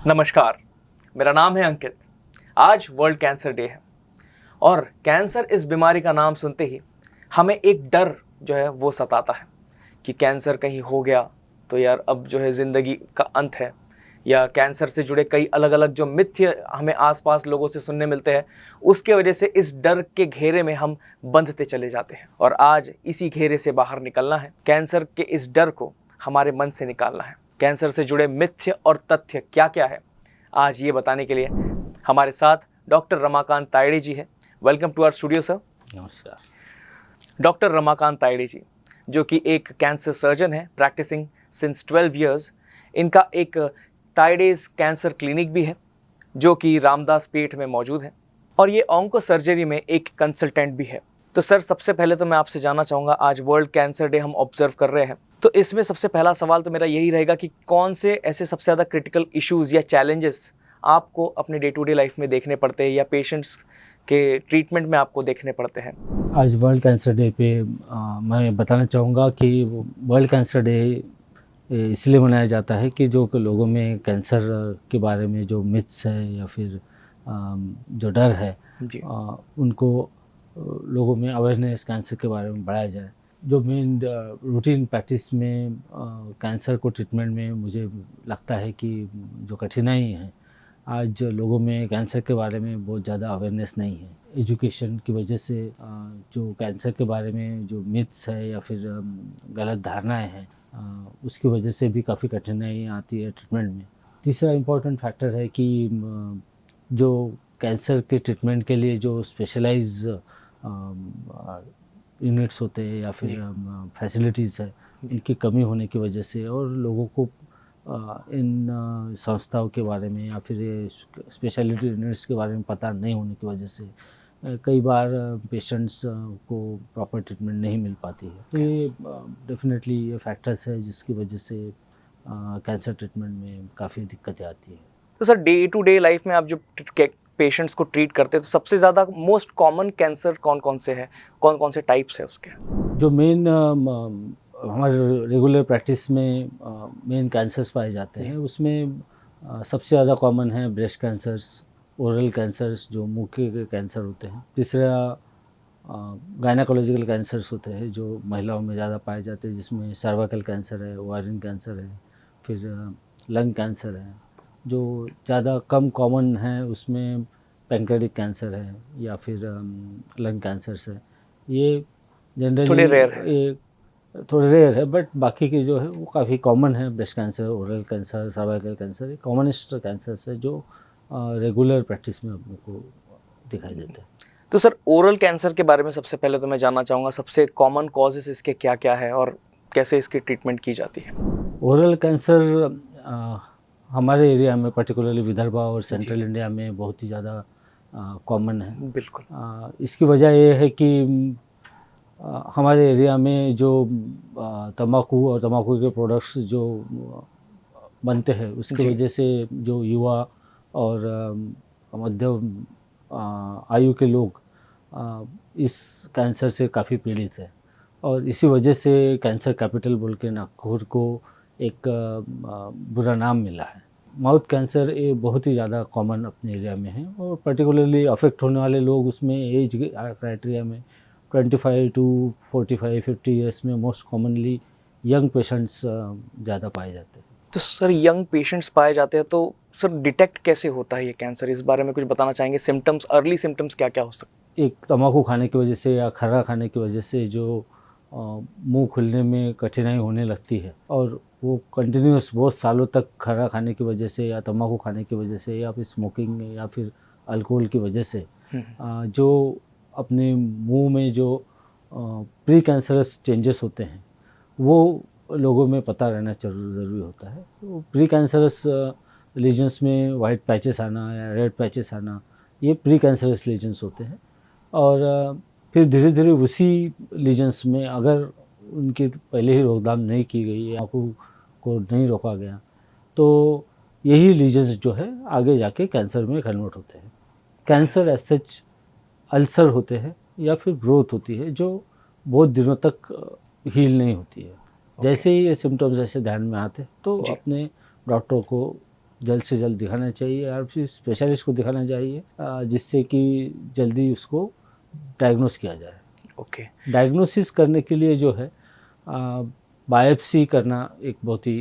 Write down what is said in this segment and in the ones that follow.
नमस्कार, मेरा नाम है अंकित। आज वर्ल्ड कैंसर डे है और कैंसर इस बीमारी का नाम सुनते ही हमें एक डर जो है वो सताता है कि कैंसर कहीं हो गया तो यार अब जो है ज़िंदगी का अंत है, या कैंसर से जुड़े कई अलग अलग जो मिथ्य हमें आसपास लोगों से सुनने मिलते हैं, उसके वजह से इस डर के घेरे में हम बंधते चले जाते हैं। और आज इसी घेरे से बाहर निकलना है, कैंसर के इस डर को हमारे मन से निकालना है। कैंसर से जुड़े मिथ्य और तथ्य क्या क्या है, आज ये बताने के लिए हमारे साथ डॉक्टर रमाकांत तायड़े जी हैं। Welcome to our studio sir. नमस्कार। डॉक्टर रमाकांत तायड़े जी जो कि एक कैंसर सर्जन है, प्रैक्टिसिंग सिंस 12 इयर्स। इनका एक तायडेज कैंसर क्लिनिक भी है जो कि रामदास पेठ में मौजूद है, और ये ऑन्को सर्जरी में एक कंसल्टेंट भी है। तो सर, सबसे पहले तो मैं आपसे जानना चाहूँगा, आज वर्ल्ड कैंसर डे हम ऑब्जर्व कर रहे हैं, तो इसमें सबसे पहला सवाल तो मेरा यही रहेगा कि कौन से ऐसे सबसे ज़्यादा क्रिटिकल इश्यूज़ या चैलेंजेस आपको अपने डे टू डे लाइफ में देखने पड़ते हैं या पेशेंट्स के ट्रीटमेंट में आपको देखने पड़ते हैं? आज वर्ल्ड कैंसर डे पे मैं बताना चाहूँगा कि वर्ल्ड कैंसर डे इसलिए मनाया जाता है कि जो लोगों में कैंसर के बारे में जो मिथ्स है या फिर जो डर है जी। उनको लोगों में अवेयरनेस कैंसर के बारे में बढ़ाया जाए। जो मेन रूटीन प्रैक्टिस में कैंसर को ट्रीटमेंट में मुझे लगता है कि जो कठिनाई है, आज लोगों में कैंसर के बारे में बहुत ज़्यादा अवेयरनेस नहीं है। एजुकेशन की वजह से जो कैंसर के बारे में जो मिथ्स है या फिर गलत धारणाएं हैं, उसकी वजह से भी काफ़ी कठिनाई आती है ट्रीटमेंट में। तीसरा इम्पॉर्टेंट फैक्टर है कि जो कैंसर के ट्रीटमेंट के लिए जो स्पेशलाइज यूनिट्स होते हैं या फिर फैसिलिटीज़ है, इनकी कमी होने की वजह से और लोगों को इन संस्थाओं के बारे में या फिर स्पेशलिटी यूनिट्स के बारे में पता नहीं होने की वजह से कई बार पेशेंट्स को प्रॉपर ट्रीटमेंट नहीं मिल पाती है। तो ये डेफिनेटली ये फैक्टर्स है जिसकी वजह से कैंसर ट्रीटमेंट में काफ़ी दिक्कतें आती है। तो sir, day to day life में आप जब पेशेंट्स को ट्रीट करते हैं तो सबसे ज़्यादा मोस्ट कॉमन कैंसर कौन कौन से है, कौन कौन से टाइप्स है उसके? जो मेन हमारे रेगुलर प्रैक्टिस में मेन कैंसर्स पाए जाते हैं, उसमें सबसे ज़्यादा कॉमन है ब्रेस्ट कैंसर्स, ओरल कैंसर्स जो मुंह के कैंसर होते हैं। तीसरा गायनाकोलॉजिकल कैंसर्स होते हैं जो महिलाओं में ज़्यादा पाए जाते हैं, जिसमें सर्वाइकल कैंसर है, ओवारियन कैंसर है, फिर लंग कैंसर है। जो ज़्यादा कम कॉमन है उसमें पैंक्रेटिक कैंसर है या फिर लंग कैंसर्स है। ये जनरली थोड़े रेयर है। ये थोड़े रेयर है, बट बाकी के जो है वो काफ़ी कॉमन है। Breast cancer, oral cancer, cervical cancer, ये कॉमनेस्ट कैंसर्स है जो रेगुलर प्रैक्टिस में हम लोग को दिखाई देते हैं। तो सर, ओरल कैंसर के बारे में सबसे पहले तो मैं जानना चाहूँगा, सबसे कॉमन कॉजेस इसके क्या क्या है और कैसे इसकी ट्रीटमेंट की जाती है? ओरल कैंसर हमारे एरिया में पर्टिकुलरली विदर्भ और सेंट्रल इंडिया में बहुत ही ज़्यादा कॉमन है। बिल्कुल। इसकी वजह ये है कि हमारे एरिया में जो तंबाकू और तंबाकू के प्रोडक्ट्स जो बनते हैं, उसकी वजह से जो युवा और मध्य आयु के लोग इस कैंसर से काफ़ी पीड़ित है। और इसी वजह से कैंसर कैपिटल बोल के नागपुर को एक बुरा नाम मिला है। माउथ कैंसर ये बहुत ही ज़्यादा कॉमन अपने एरिया में है, और पर्टिकुलरली अफेक्ट होने वाले लोग उसमें एज क्राइटेरिया में 25 टू 45-50 ईयर्स में मोस्ट कॉमनली यंग पेशेंट्स ज़्यादा पाए जाते हैं। तो सर, यंग पेशेंट्स पाए जाते हैं, तो सर डिटेक्ट कैसे होता है ये कैंसर, इस बारे में कुछ बताना चाहेंगे? सिम्टम्स, अर्ली सिम्टम्स क्या क्या हो सकते हैं? एक तंबाकू खाने की वजह से या खर्रा खाने की वजह से जो मुंह खुलने में कठिनाई होने लगती है, और वो कंटिन्यूस बहुत सालों तक खर्रा खाने की वजह से या तंबाकू खाने की वजह से या फिर स्मोकिंग या फिर अल्कोहल की वजह से जो अपने मुंह में जो प्री कैंसरस चेंजेस होते हैं वो लोगों में पता रहना ज़रूरी होता है। तो प्री कैंसरस लीजन्स में वाइट पैचेस आना या रेड पैचेस आना, ये प्री कैंसरस लीजन्स होते हैं। और फिर धीरे धीरे उसी लीजन्स में अगर उनकी पहले ही रोकथाम नहीं की गई या को नहीं रोका गया, तो यही लीजन्स जो है आगे जाके कैंसर में कन्वर्ट होते हैं। कैंसर एज सच अल्सर होते हैं या फिर ग्रोथ होती है जो बहुत दिनों तक हील नहीं होती है। जैसे ही ये सिम्टम्स ऐसे ध्यान में आते तो अपने डॉक्टर को जल्द से जल्द दिखाना चाहिए और फिर स्पेशलिस्ट को दिखाना चाहिए, जिससे कि जल्दी उसको डायग्नोस किया जाए। ओके। डायग्नोसिस करने के लिए जो है बायोप्सी करना एक बहुत ही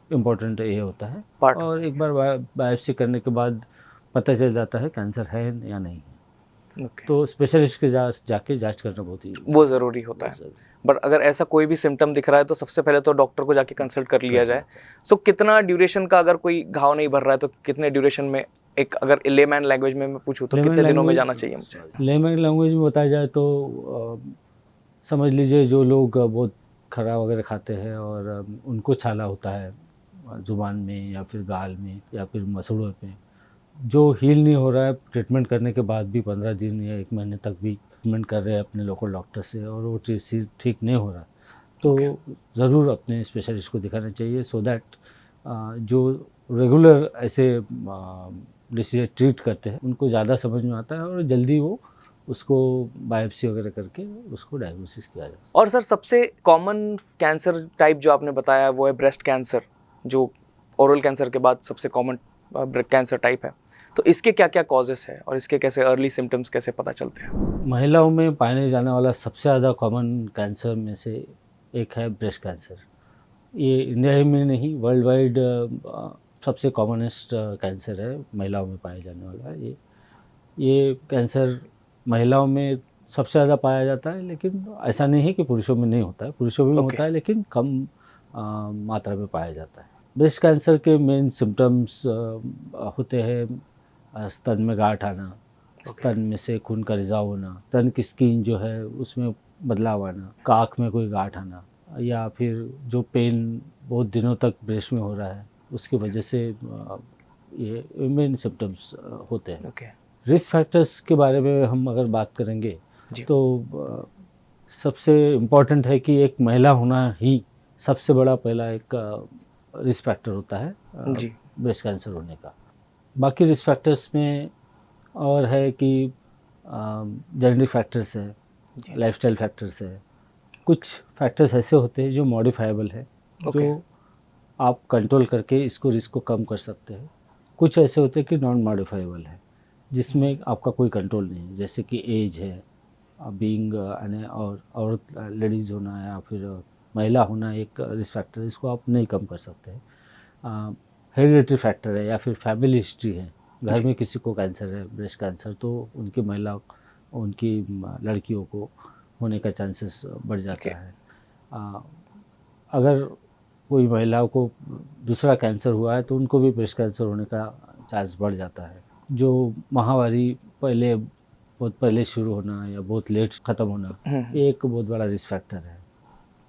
इम्पोर्टेंट ये होता है, Part और होता है। एक बार बायोप्सी करने के बाद पता चल जाता है कैंसर है या नहीं है, ओके। तो स्पेशलिस्ट के जाके जांच करना बहुत ही वो ज़रूरी होता है। बट अगर ऐसा कोई भी सिम्टम दिख रहा है तो सबसे पहले तो डॉक्टर को जाके कंसल्ट कर लिया जाए। सो कितना ड्यूरेशन का, अगर कोई घाव नहीं भर रहा है तो कितने ड्यूरेशन में, एक अगर लेमैन लैंग्वेज में मैं पूछूं तो कितने दिनों में जाना चाहिए मुझे? लेमैन लैंग्वेज में बताया जाए तो समझ लीजिए जो लोग बहुत खरा वगैरह खाते हैं और उनको छाला होता है ज़ुबान में या फिर गाल में या फिर मसूड़ों में, जो हील नहीं हो रहा है, ट्रीटमेंट करने के बाद भी 15 दिन या 1 महीने तक भी ट्रीटमेंट कर रहे हैं अपने लोकल डॉक्टर से और वो ठीक नहीं हो रहा, तो ज़रूर अपने स्पेशलिस्ट को दिखाना चाहिए, सो दैट जो रेगुलर ऐसे डिसीज ट्रीट करते हैं उनको ज़्यादा समझ में आता है और जल्दी वो उसको बायोप्सी वगैरह करके उसको डायग्नोसिस किया जाए। और सर सबसे कॉमन कैंसर टाइप जो आपने बताया वो है ब्रेस्ट कैंसर, जो ओरल कैंसर के बाद सबसे कॉमन कैंसर टाइप है। तो इसके क्या क्या कॉजेस है और इसके कैसे अर्ली सिम्टम्स कैसे पता चलते हैं? महिलाओं में पाने जाने वाला सबसे ज़्यादा कॉमन कैंसर में से एक है ब्रेस्ट कैंसर। ये इंडिया ही में नहीं, वर्ल्ड वाइड सबसे कॉमनेस्ट कैंसर है महिलाओं में पाया जाने वाला। ये कैंसर महिलाओं में सबसे ज़्यादा पाया जाता है, लेकिन ऐसा नहीं है कि पुरुषों में नहीं होता है, पुरुषों में होता है लेकिन कम मात्रा में पाया जाता है। ब्रेस्ट कैंसर के मेन सिम्टम्स होते हैं स्तन में गांठ आना, स्तन में से खून का रिसाव होना, स्तन की स्किन जो है उसमें बदलाव आना, काख में कोई गांठ आना, या फिर जो पेन बहुत दिनों तक ब्रेस्ट में हो रहा है उसकी वजह से ये मेन सिम्टम्स होते हैं। रिस्क फैक्टर्स के बारे में हम अगर बात करेंगे तो सबसे इम्पॉर्टेंट है कि एक महिला होना ही सबसे बड़ा पहला एक रिस्क फैक्टर होता है ब्रेस्ट कैंसर होने का। बाकी रिस्क फैक्टर्स में और है कि जेनेटिक फैक्टर्स है, लाइफस्टाइल फैक्टर्स है, कुछ फैक्टर्स ऐसे होते हैं जो मॉडिफाइबल है, जो आप कंट्रोल करके इसको रिस्क को कम कर सकते हैं। कुछ ऐसे होते हैं कि नॉन मॉडिफाइबल है जिसमें आपका कोई कंट्रोल नहीं है, जैसे कि एज है, बीइंग और औरत लेडीज़ होना या फिर महिला होना एक रिस्क फैक्टर है, इसको आप नहीं कम कर सकते हैं। हेरिडिटरी फैक्टर है या फिर फैमिली हिस्ट्री है, घर में किसी को कैंसर है, ब्रेस्ट कैंसर, तो उनकी लड़कियों को होने का चांसेस बढ़ जाता है। अगर कोई महिलाओं को दूसरा कैंसर हुआ है तो उनको भी ब्रेस्ट कैंसर होने का चांस बढ़ जाता है। जो महामारी बहुत पहले शुरू होना या बहुत लेट ख़त्म होना, ये एक बहुत बड़ा रिस्क फैक्टर है।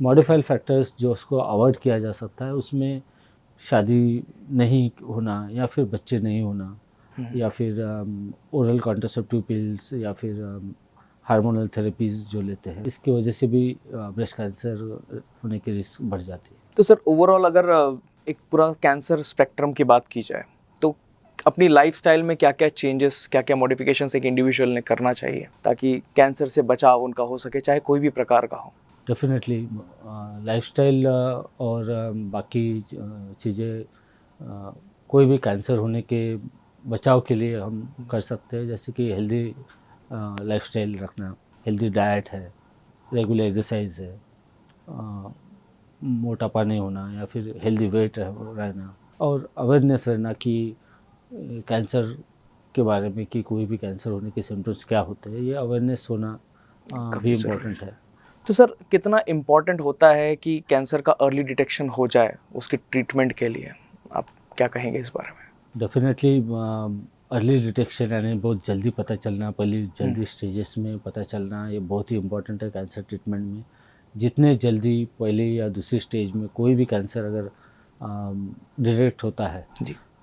मॉडिफाइड फैक्टर्स जो उसको अवॉइड किया जा सकता है, उसमें शादी नहीं होना या फिर बच्चे नहीं होना या फिर ओरल कॉन्ट्रासेप्टिव पिल्स या फिर हार्मोनल थेरेपीज जो लेते हैं, इसकी वजह से भी ब्रेस्ट कैंसर होने की रिस्क बढ़ जाती है। तो सर ओवरऑल अगर एक पूरा कैंसर स्पेक्ट्रम की बात की जाए तो अपनी लाइफस्टाइल में क्या क्या चेंजेस, क्या क्या मॉडिफिकेशंस एक इंडिविजुअल ने करना चाहिए ताकि कैंसर से बचाव उनका हो सके, चाहे कोई भी प्रकार का हो? डेफिनेटली लाइफस्टाइल और बाकी चीज़ें कोई भी कैंसर होने के बचाव के लिए हम कर सकते हैं, जैसे कि हेल्दी लाइफस्टाइल रखना, हेल्दी डाइट है, रेगुलर एक्सरसाइज है, मोटापा नहीं होना या फिर हेल्दी वेट रहना, और अवेयरनेस रहना कि कैंसर के बारे में कि कोई भी कैंसर होने के सिम्टम्स क्या होते हैं, ये अवेयरनेस होना भी इम्पोर्टेंट है। तो सर कितना इम्पोर्टेंट होता है कि कैंसर का अर्ली डिटेक्शन हो जाए उसके ट्रीटमेंट के लिए, आप क्या कहेंगे इस बारे में? डेफिनेटली अर्ली डिटेक्शन यानी बहुत जल्दी पता चलना, पहले जल्दी स्टेजेस में पता चलना, ये बहुत ही इम्पोर्टेंट है कैंसर ट्रीटमेंट में। जितने जल्दी पहले या दूसरी स्टेज में कोई भी कैंसर अगर डिटेक्ट होता है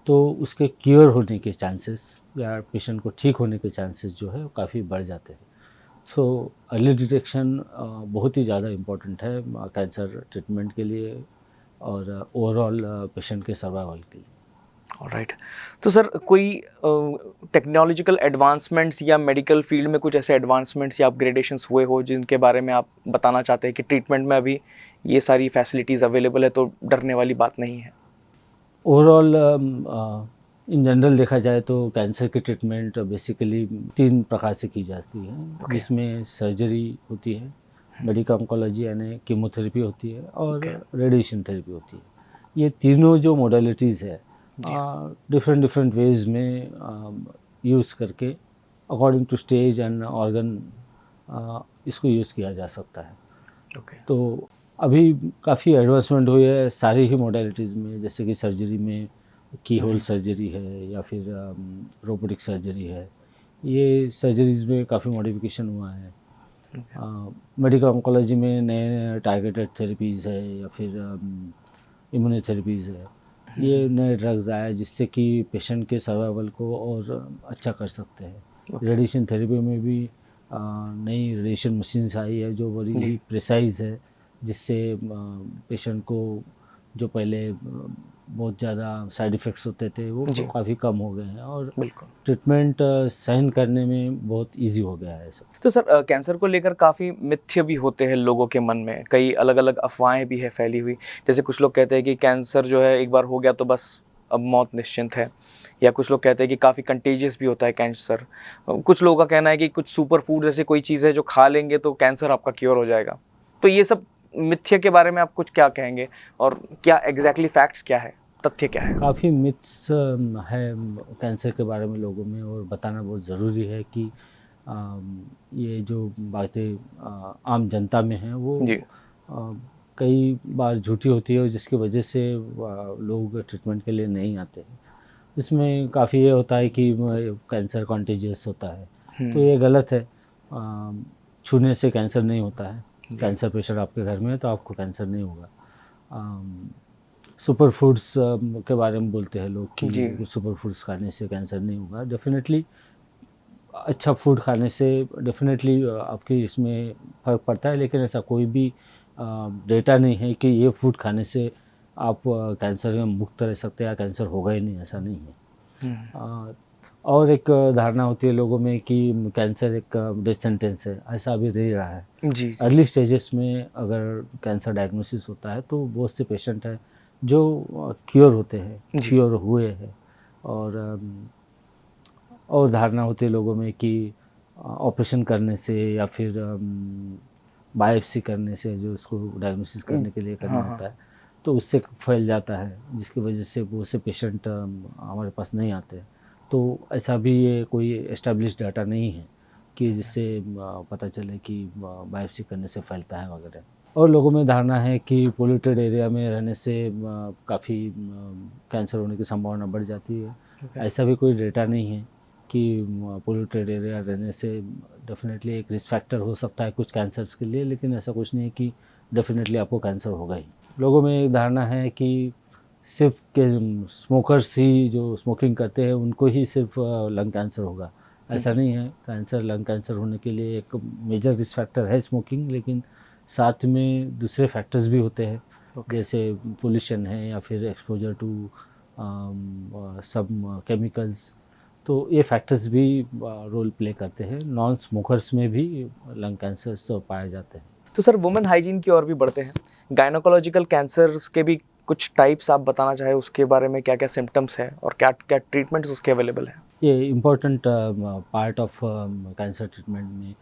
तो उसके क्योर होने के चांसेस या पेशेंट को ठीक होने के चांसेस जो है वो काफ़ी बढ़ जाते हैं। सो अर्ली डिटेक्शन बहुत ही ज़्यादा इम्पोर्टेंट है कैंसर ट्रीटमेंट के लिए और ओवरऑल पेशेंट के सर्वाइवल के लिए। ऑलराइट। तो सर कोई टेक्नोलॉजिकल एडवांसमेंट्स या मेडिकल फील्ड में कुछ ऐसे एडवांसमेंट्स या अपग्रेडेशंस हुए हो जिनके बारे में आप बताना चाहते हैं कि ट्रीटमेंट में अभी ये सारी फैसिलिटीज़ अवेलेबल है तो डरने वाली बात नहीं है? ओवरऑल इन जनरल देखा जाए तो कैंसर की ट्रीटमेंट बेसिकली 3 प्रकार से की जाती है, जिसमें सर्जरी होती है, मेडिकल ऑन्कोलॉजी यानी कीमोथेरेपी होती है और रेडिएशन थेरेपी होती है। ये तीनों जो मोडालिटीज़ है डिफरेंट डिफरेंट वेज में यूज़ करके according to stage and organ इसको यूज़ किया जा सकता है। तो अभी काफ़ी एडवांसमेंट हुई है सारी ही मोडालिटीज़ में, जैसे कि सर्जरी में की होल सर्जरी है या फिर रोबोटिक सर्जरी है। ये सर्जरीज में काफ़ी मॉडिफिकेशन हुआ है। मेडिकल ऑन्कोलॉजी में नए नए टारगेटेड थेरेपीज़ है या फिर इम्यूनोथेरेपीज़ है। ये नए ड्रग्स आए जिससे कि पेशेंट के सर्वाइवल को और अच्छा कर सकते हैं। रेडिएशन थेरेपी में भी नई रेडिएशन मशीन्स आई है जो बड़ी ही प्रिसाइज है, जिससे पेशेंट को जो पहले बहुत ज़्यादा साइड इफ़ेक्ट्स होते थे वो काफ़ी कम हो गए हैं और ट्रीटमेंट सहन करने में बहुत इजी हो गया है सब। तो सर कैंसर को लेकर काफ़ी मिथ्य भी होते हैं लोगों के मन में, कई अलग अलग अफवाहें भी है फैली हुई। जैसे कुछ लोग कहते हैं कि कैंसर जो है एक बार हो गया तो बस अब मौत निश्चिंत है, या कुछ लोग कहते हैं कि काफ़ी कंटेजियस भी होता है कैंसर। कुछ लोगों का कहना है कि कुछ सुपर फूड जैसे कोई चीज़ है जो खा लेंगे तो कैंसर आपका क्योर हो जाएगा। तो ये सब मिथ्य के बारे में आप कुछ क्या कहेंगे और क्या एग्जैक्टली फैक्ट्स क्या है, तथ्य क्या है? काफ़ी मिथ्स है कैंसर के बारे में लोगों में, और बताना बहुत ज़रूरी है कि ये जो बातें आम जनता में हैं वो कई बार झूठी होती है, जिसकी वजह से लोग ट्रीटमेंट के लिए नहीं आते हैं। इसमें काफ़ी ये होता है कि कैंसर कॉन्टेजियस होता है, तो ये गलत है। छूने से कैंसर नहीं होता है। कैंसर पेशेंट आपके घर में है तो आपको कैंसर नहीं होगा। सुपर फूड्स के बारे में बोलते हैं लोग कि सुपर फूड्स खाने से कैंसर नहीं होगा। डेफिनेटली अच्छा फूड खाने से डेफिनेटली आपकी इसमें फ़र्क पड़ता है, लेकिन ऐसा कोई भी डेटा नहीं है कि ये फूड खाने से आप कैंसर में मुक्त रह सकते हैं या कैंसर होगा ही नहीं, ऐसा नहीं है। और एक धारणा होती है लोगों में कि कैंसर एक डेथ सेंटेंस है, ऐसा अभी रह रहा है। अर्ली स्टेजेस में अगर कैंसर डायग्नोसिस होता है तो बहुत से पेशेंट हैं जो क्योर होते हैं, क्योर हुए हैं। और धारणा होती है लोगों में कि ऑपरेशन करने से या फिर बायोप्सी करने से, जो उसको डायग्नोसिस करने के लिए करना होता है, तो उससे फैल जाता है, जिसकी वजह से बहुत से पेशेंट हमारे पास नहीं आते। तो ऐसा भी ये कोई एस्टेब्लिश डाटा नहीं है कि जिससे पता चले कि बायोप्सी करने से फैलता है वगैरह। और लोगों में धारणा है कि पोल्यूटेड एरिया में रहने से काफ़ी कैंसर होने की संभावना बढ़ जाती है। ऐसा भी कोई डेटा नहीं है कि पोल्यूटेड एरिया रहने से डेफिनेटली एक रिस्क फैक्टर हो सकता है कुछ कैंसर्स के लिए, लेकिन ऐसा कुछ नहीं है कि डेफिनेटली आपको कैंसर होगा ही। लोगों में एक धारणा है कि सिर्फ के स्मोकर्स ही जो स्मोकिंग करते हैं उनको ही सिर्फ लंग कैंसर होगा। ऐसा नहीं है। कैंसर, लंग कैंसर होने के लिए एक मेजर रिस्क फैक्टर है स्मोकिंग, लेकिन साथ में दूसरे फैक्टर्स भी होते हैं, जैसे पोल्यूशन है या फिर एक्सपोजर टू सब केमिकल्स। तो ये फैक्टर्स भी रोल प्ले करते हैं। नॉन स्मोकर्स में भी लंग कैंसर पाए जाते हैं। तो सर वुमेन हाइजीन की ओर भी बढ़ते हैं। गायनोकोलॉजिकल कैंसर्स के भी कुछ टाइप्स आप बताना चाहे उसके बारे में, क्या क्या सिम्टम्स हैं और क्या क्या ट्रीटमेंट्स उसके अवेलेबल हैं? ये important part of cancer treatment में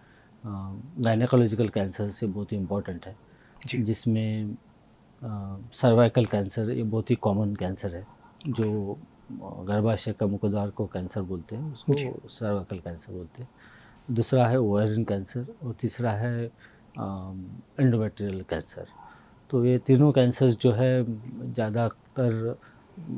गायनोकोलॉजिकल कैंसर से बहुत ही इम्पोर्टेंट है, जिसमें सर्वाइकल कैंसर ये बहुत ही कॉमन कैंसर है, जो गर्भाशय का मुखद्वार को कैंसर बोलते हैं, उसको सर्वाइकल कैंसर बोलते हैं। दूसरा है ओवेरियन कैंसर और तीसरा है एंडोमेट्रियल कैंसर। तो ये तीनों कैंसर्स जो है ज़्यादातर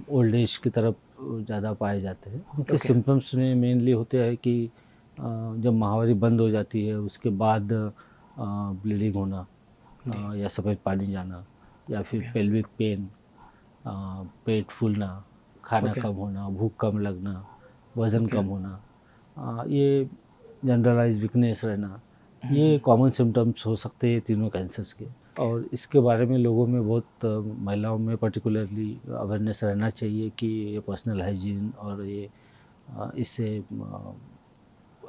ओल्ड एज की तरफ ज़्यादा पाए जाते हैं। उनके सिम्टम्स में मेनली होते हैं कि जब माहवारी बंद हो जाती है उसके बाद ब्लीडिंग होना या सफ़ेद पानी जाना, या फिर पेल्विक पेन, पेट फूलना, खाना कम होना, भूख कम लगना, वज़न कम होना, ये जनरलाइज वीकनेस रहना, ये कॉमन सिम्टम्स हो सकते हैं तीनों कैंसर्स के। और इसके बारे में लोगों में बहुत, महिलाओं में पर्टिकुलरली अवेयरनेस रहना चाहिए कि ये पर्सनल हाइजीन और ये इससे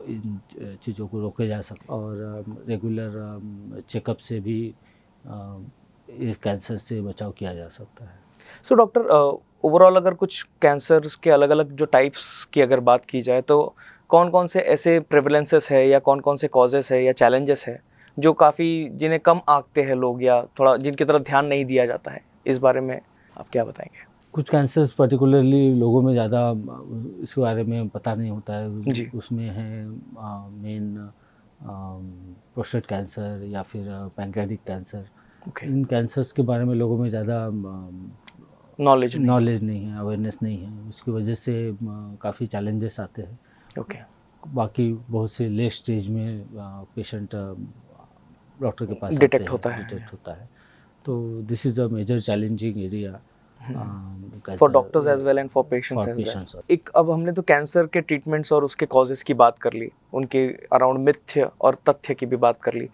इन चीज़ों को रोके जा सकते, और रेगुलर चेकअप से भी इस कैंसर से बचाव किया जा सकता है। सो डॉक्टर, ओवरऑल अगर कुछ कैंसर्स के अलग अलग जो टाइप्स की अगर बात की जाए तो कौन कौन से ऐसे प्रेवलेंसेस है या कौन कौन से कॉजेस है या चैलेंजेस है जो काफ़ी जिन्हें कम आंकते हैं लोग या थोड़ा जिनकी तरफ ध्यान नहीं दिया जाता है, इस बारे में आप क्या बताएंगे? कुछ कैंसर्स पर्टिकुलरली लोगों में ज़्यादा इसके बारे में पता नहीं होता है जी। उसमें है मेन प्रोस्टेट कैंसर या फिर पैंक्रियाटिक कैंसर। ओके। इन कैंसर्स के बारे में लोगों में ज़्यादा नॉलेज नहीं। नॉलेज नहीं है, अवेयरनेस नहीं है, उसकी वजह से काफ़ी चैलेंजेस आते हैं। ओके। बाकी बहुत से लेट स्टेज में पेशेंट डॉक्टर के पास डिटेक्ट होता है। डिटेक्ट होता है। तो this is a major challenging area for doctors as well and for patients as well. एक अब हमने तो कैंसर के ट्रीटमेंट्स और उसके कॉजेस की बात कर ली, उनके अराउंड मिथ्य और तथ्य की भी बात कर ली,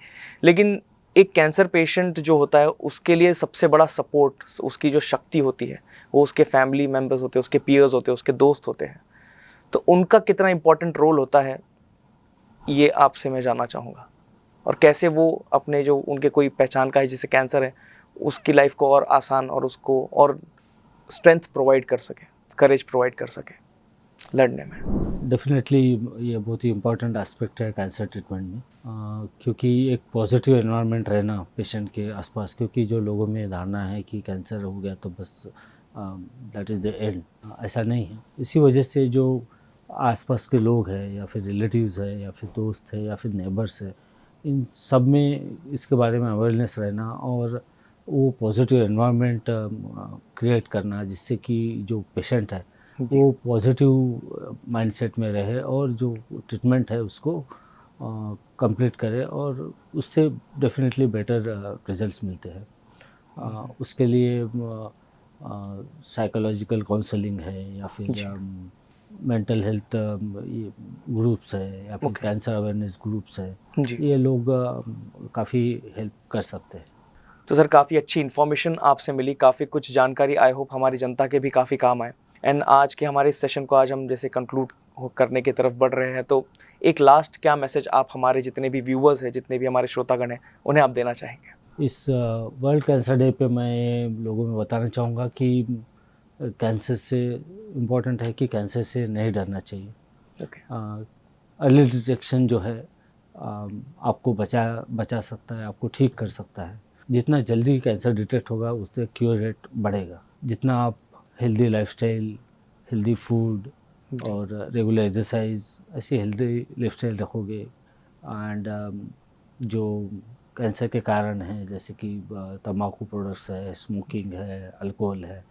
लेकिन एक कैंसर पेशेंट जो होता है उसके लिए सबसे बड़ा सपोर्ट, उसकी जो शक्ति होती है वो उसके फैमिली मेम्बर्स होते हैं, उसके पीयर्स होते हैं, उसके दोस्त होते हैं। तो उनका कितना इम्पोर्टेंट रोल होता है ये आपसे मैं जानना चाहूँगा, और कैसे वो अपने जो उनके कोई पहचान का है जिसे कैंसर है उसकी लाइफ को और आसान और उसको और स्ट्रेंथ प्रोवाइड कर सके, करेज प्रोवाइड कर सके लड़ने में। डेफिनेटली ये बहुत ही इम्पोर्टेंट एस्पेक्ट है कैंसर ट्रीटमेंट में, क्योंकि एक पॉजिटिव एनवायरनमेंट रहना पेशेंट के आसपास, क्योंकि जो लोगों में धारणा है कि कैंसर हो गया तो बस दैट इज़ द एंड, ऐसा नहीं है। इसी वजह से जो आसपास के लोग हैं या फिर रिलेटिव्स है या फिर दोस्त है या फिर नेबर्स है, इन सब में इसके बारे में अवेयरनेस रहना और वो पॉजिटिव एनवायरनमेंट क्रिएट करना जिससे कि जो पेशेंट है वो पॉजिटिव माइंडसेट में रहे और जो ट्रीटमेंट है उसको कंप्लीट करे और उससे डेफिनेटली बेटर रिजल्ट्स मिलते हैं। उसके लिए साइकोलॉजिकल काउंसलिंग है या फिर मेंटल हेल्थ ग्रुप्स है या फिर कैंसर अवेयरनेस ग्रुप्स है, ये लोग काफ़ी हेल्प कर सकते हैं। तो सर काफ़ी अच्छी इन्फॉर्मेशन आपसे मिली, काफ़ी कुछ जानकारी आई होप हमारी जनता के भी काफ़ी काम आए। एंड आज के हमारे इस सेशन को आज हम जैसे कंक्लूड करने की तरफ बढ़ रहे हैं, तो एक लास्ट क्या मैसेज आप हमारे जितने भी व्यूअर्स हैं, जितने भी हमारे श्रोतागण हैं, उन्हें आप देना चाहेंगे? इस वर्ल्ड कैंसर डे पे मैं लोगों में बताना चाहूँगा कि कैंसर से इम्पोर्टेंट है कि कैंसर से नहीं डरना चाहिए। अर्ली डिटेक्शन जो है आपको बचा सकता है, आपको ठीक कर सकता है। जितना जल्दी कैंसर डिटेक्ट होगा उससे क्योर रेट बढ़ेगा। जितना आप हेल्दी लाइफस्टाइल, हेल्दी फूड और रेगुलर एक्सरसाइज, ऐसी हेल्दी लाइफस्टाइल रखोगे एंड जो कैंसर के कारण हैं जैसे कि तंबाकू प्रोडक्ट्स है, स्मोकिंग है, अल्कोहल है,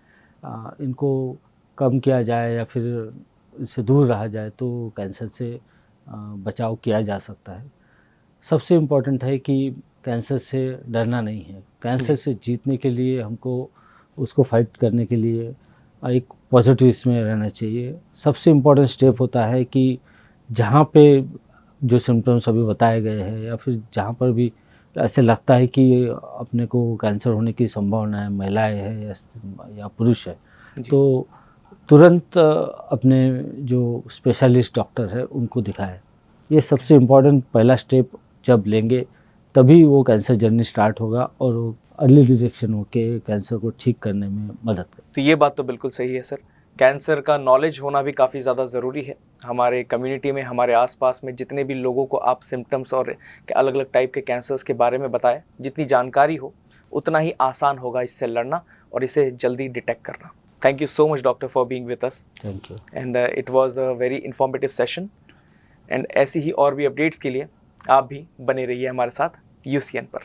इनको कम किया जाए या फिर इससे दूर रहा जाए तो कैंसर से बचाव किया जा सकता है। सबसे इम्पोर्टेंट है कि कैंसर से डरना नहीं है। कैंसर से जीतने के लिए हमको उसको फाइट करने के लिए एक पॉजिटिव इसमें रहना चाहिए। सबसे इम्पोर्टेंट स्टेप होता है कि जहाँ पे जो सिम्टम्स अभी बताए गए हैं या फिर जहाँ पर भी ऐसे लगता है कि अपने को कैंसर होने की संभावना है, महिलाएं है या पुरुष है, तो तुरंत अपने जो स्पेशलिस्ट डॉक्टर है उनको दिखाएं। ये सबसे इम्पोर्टेंट पहला स्टेप जब लेंगे तभी वो कैंसर जर्नी स्टार्ट होगा और वो अर्ली डिटेक्शन होकर कैंसर को ठीक करने में मदद करे। तो ये बात तो बिल्कुल सही है सर, कैंसर का नॉलेज होना भी काफ़ी ज़्यादा ज़रूरी है। हमारे कम्युनिटी में, हमारे आसपास में जितने भी लोगों को आप सिम्टम्स और अलग अलग टाइप के कैंसर्स के बारे में बताएं, जितनी जानकारी हो उतना ही आसान होगा इससे लड़ना और इसे जल्दी डिटेक्ट करना। Thank you so much doctor for being with us. Thank you. And it was a very informative session. And ऐसी ही और भी अपडेट्स के लिए आप भी बने रहिए हमारे साथ UCN पर।